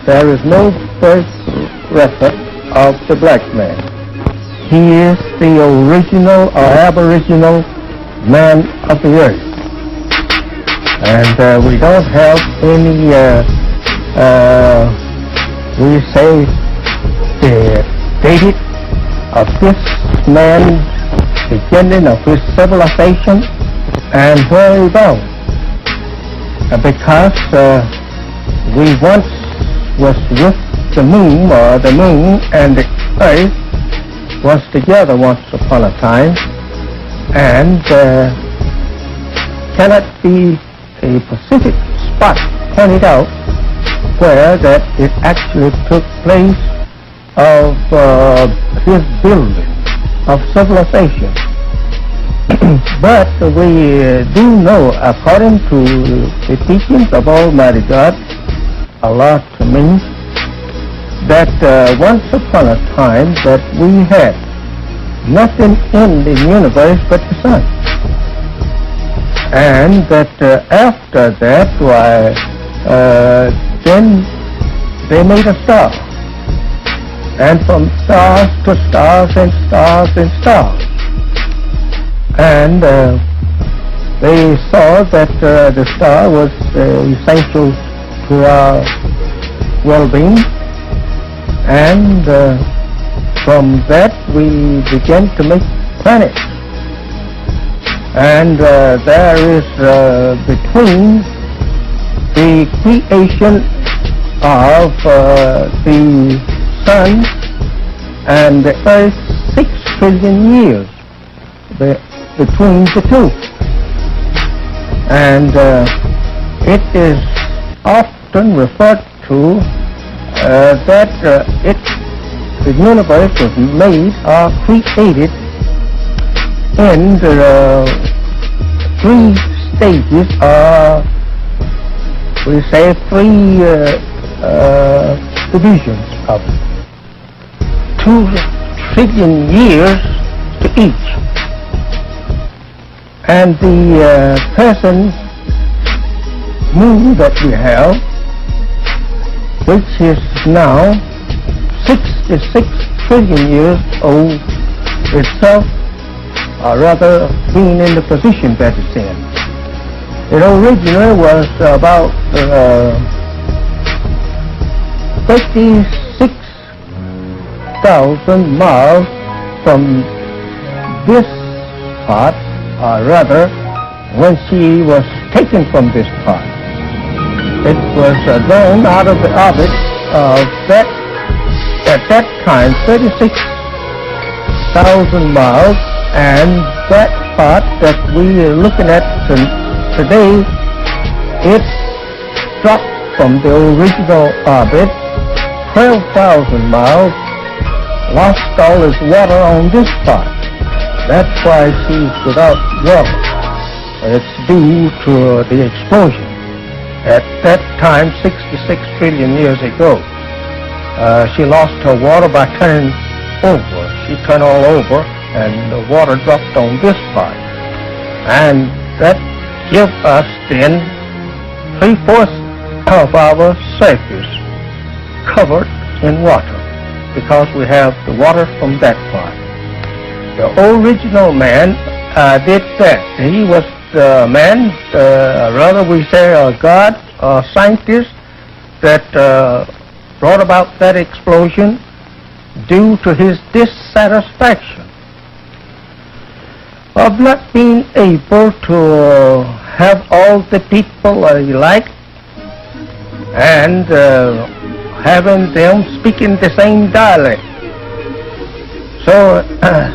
there is no first record of the black man. He is the original or aboriginal man of the earth. And we don't have any, we say, the date of this man's beginning of his civilization and where he goes. Because we once was with the moon, or the moon and the earth was together once upon a time, and cannot be a specific spot pointed out where that it actually took place of his building of civilization. But we do know, according to the teachings of Almighty God, Allah to me, that once upon a time that we had nothing in the universe but the sun. And that after that, then they made a star. And from stars to stars and stars and stars. And they saw that the star was essential to our well-being. And from that we began to make planets. And there is between the creation of the sun and the earth 6 trillion years between the two. And it is often referred to that the universe was made or created in the 3 stages, or we say 3 divisions of 2 trillion years to each. And the present moon that we have, which is now 66 trillion years old itself, or rather being in the position that it's in. It originally was about 36,000 miles from this part, or rather when she was taken from this part. It was blown out of the orbit of that, at that time, 36,000 miles, and that part that we are looking at today, it dropped from the original orbit 12,000 miles, lost all its water on this part. That's why she's without water. It's due to the explosion. At that time, 66 trillion years ago, she lost her water by turning over. She turned all over, and the water dropped on this part. And that gives us then 3/4 of our surface covered in water, because we have the water from that part. The original man did that. He was the man, rather we say a god, a scientist, that brought about that explosion due to his dissatisfaction of not being able to have all the people he liked, and having them speaking the same dialect. So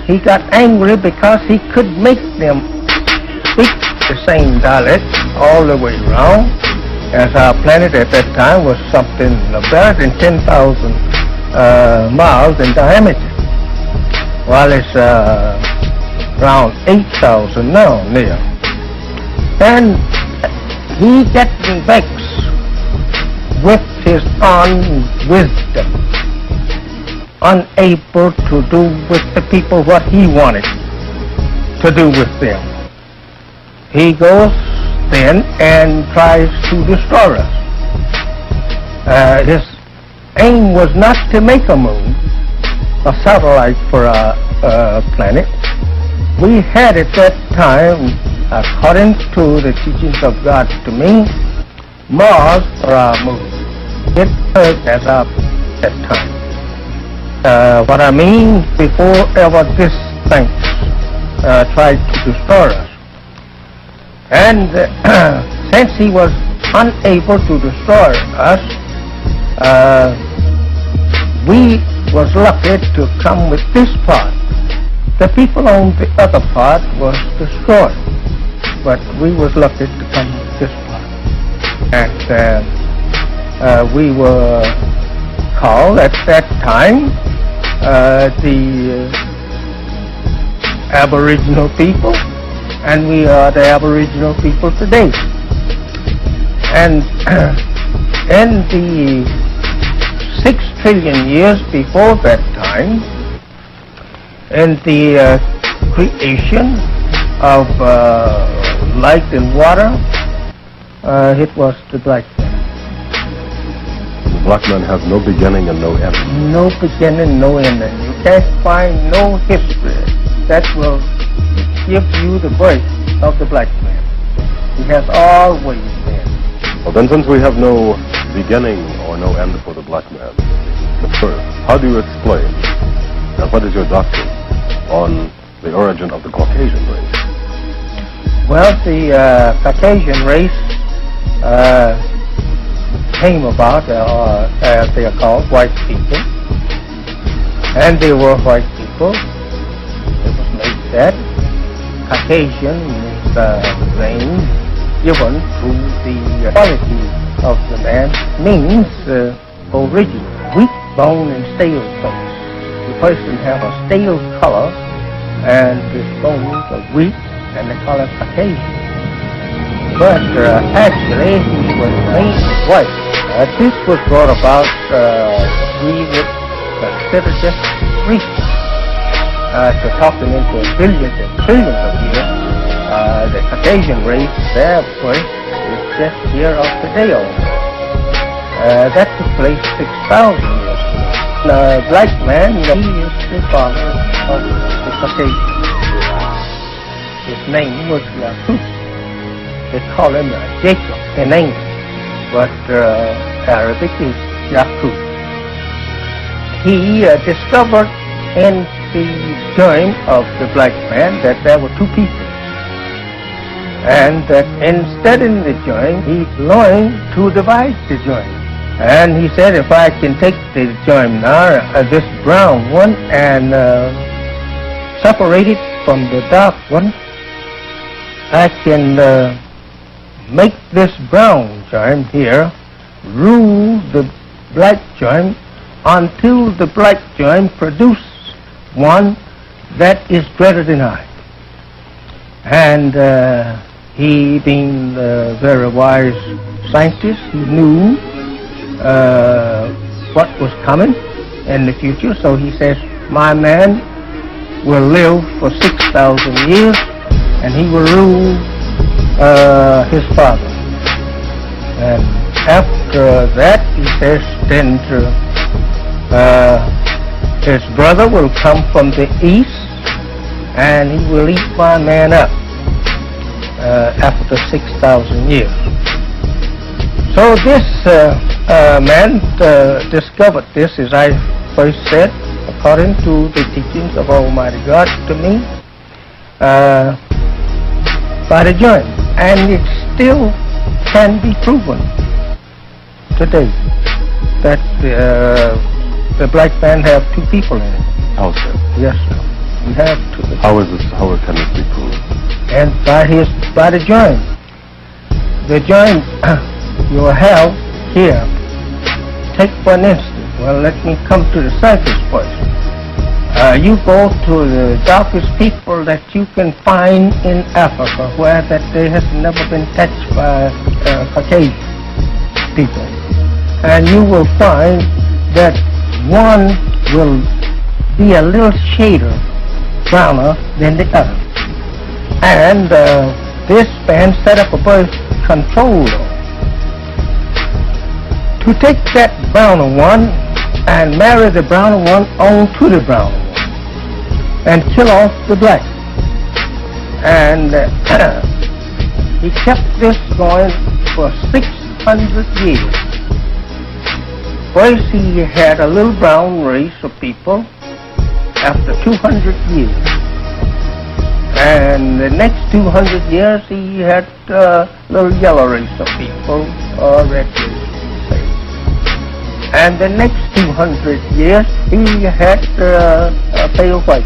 he got angry because he could make them speak the same dialect all the way around, as our planet at that time was something better than 10,000 miles in diameter, while it's around 8,000 now near. And he getting vexed with his own wisdom, unable to do with the people what he wanted to do with them. He goes then and tries to destroy us. His aim was not to make a moon, a satellite for a planet. We had at that time, according to the teachings of God to me, Mars for our moon. It was as of that time. What I mean, before ever this thing tried to destroy us. And since he was unable to destroy us, we was lucky to come with this part. The people on the other part was destroyed, but we was lucky to come with this part. And we were called at that time the Aboriginal people, and we are the Aboriginal people today. And in the 6 trillion years before that time, in the creation of light and water, it was the black man. The black man has no beginning and no end. No beginning, no ending. You can't find no history that will give you the birth of the black man. He has always been. Well, then, since we have no beginning or no end for the black man, first, how do you explain, and what is your doctrine on the origin of the Caucasian race? Well, the Caucasian race came about, as they are called, white people. And they were white people. It was made that Caucasian is the name given to the quality of the man, means original, weak bone and stale face. The person have a stale color and his bones are weak and they call it Caucasian. But actually he was made white. This was brought about, we would consider just recent. To talk them into billions and trillions of years, the Caucasian race, their birth is just here of today only. That took place 6,000 years ago. The black man, he is the father of the Caucasian. His name was Yakut. They call him Jacob in English, but Arabic is Yakut. He discovered in the germ of the black man that there were two people, and that in studying the germ, he learned to divide the germ. And he said, if I can take the germ now, this brown one, and separate it from the dark one, I can make this brown germ here rule the black germ until the black germ produces one that is greater than I. And he, being a very wise scientist, he knew what was coming in the future. So he says, my man will live for 6,000 years and he will rule his father. And after that, he says, then his brother will come from the east and he will eat my man up after 6,000 years. So this man discovered this, as I first said, according to the teachings of Almighty God to me, by the germ. And it still can be proven today that the black man have two people in it. How so? Yes, sir. We have two. How is this? How can this be proved? And by the germ. The germ you have here. Take for an instance. Well, let me come to the surface first. You go to the darkest people that you can find in Africa, where that they has never been touched by Caucasian people, and you will find that one will be a little shader browner than the other. And this man set up a birth control law to take that browner one and marry the brown one on to the brown one and kill off the black. And he kept this going for 600 years. First he had a little brown race of people after 200 years. And the next 200 years he had a little yellow race of people, or red race. And the next 200 years he had a pale white.